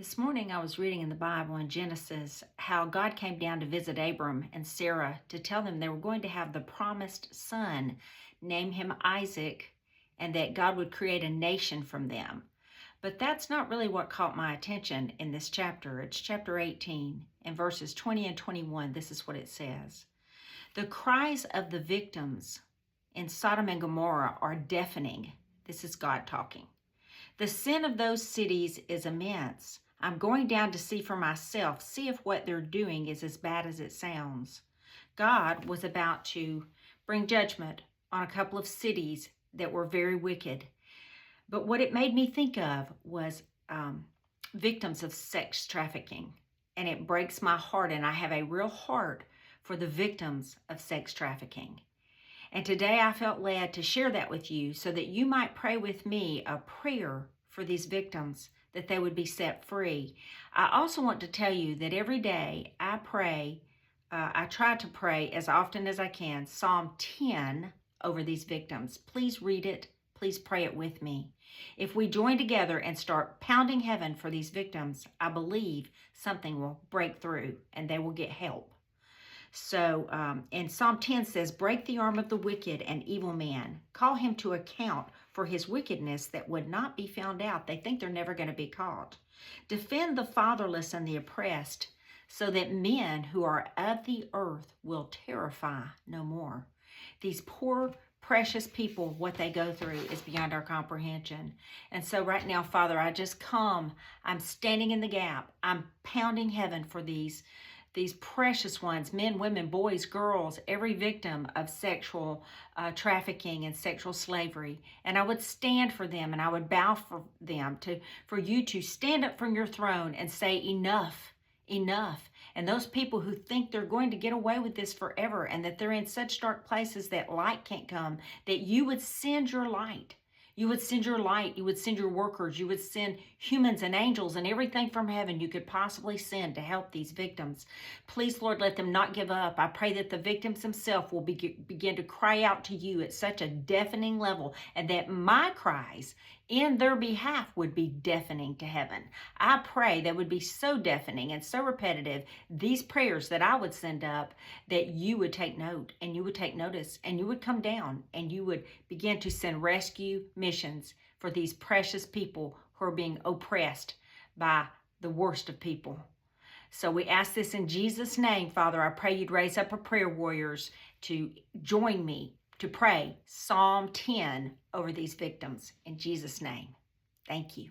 This morning I was reading in the Bible in Genesis how God came down to visit Abram and Sarah to tell them they were going to have the promised son, name him Isaac, and that God would create a nation from them. But that's not really what caught my attention in this chapter. It's chapter 18 and verses 20 and 21. This is what it says. The cries of the victims in Sodom and Gomorrah are deafening. This is God talking. The sin of those cities is immense. I'm going down to see for myself, see if what they're doing is as bad as it sounds. God was about to bring judgment on a couple of cities that were very wicked. But what it made me think of was victims of sex trafficking. And it breaks my heart, and I have a real heart for the victims of sex trafficking. And today I felt led to share that with you so that you might pray with me a prayer for these victims, that they would be set free. I also want to tell you that every day I pray, I try to pray as often as I can, Psalm 10 over these victims. Please read it. Please pray it with me. If we join together and start pounding heaven for these victims, I believe something will break through and they will get help. So, and Psalm 10 says, break the arm of the wicked and evil man. Call him to account for his wickedness that would not be found out. They think they're never going to be caught. Defend the fatherless and the oppressed, so that men who are of the earth will terrify no more. These poor, precious people, what they go through is beyond our comprehension. And so right now, Father, I just come. I'm standing in the gap. I'm pounding heaven for these precious ones, men, women, boys, girls, every victim of sexual trafficking and sexual slavery. And I would stand for them and I would bow for them, for you to stand up from your throne and say, enough, enough. And those people who think they're going to get away with this forever and that they're in such dark places that light can't come, that you would send your light. You would send your light, you would send your workers, you would send humans and angels and everything from heaven you could possibly send to help these victims. Please, Lord, let them not give up. I pray that the victims themselves will begin to cry out to you at such a deafening level, and that my cries in their behalf would be deafening to heaven. I pray that would be so deafening and so repetitive, these prayers that I would send up, that you would take note and you would take notice and you would come down and you would begin to send rescue missions for these precious people who are being oppressed by the worst of people. So we ask this in Jesus' name, Father. I pray you'd raise up a prayer warriors to join me to pray Psalm 10 over these victims. In Jesus' name, thank you.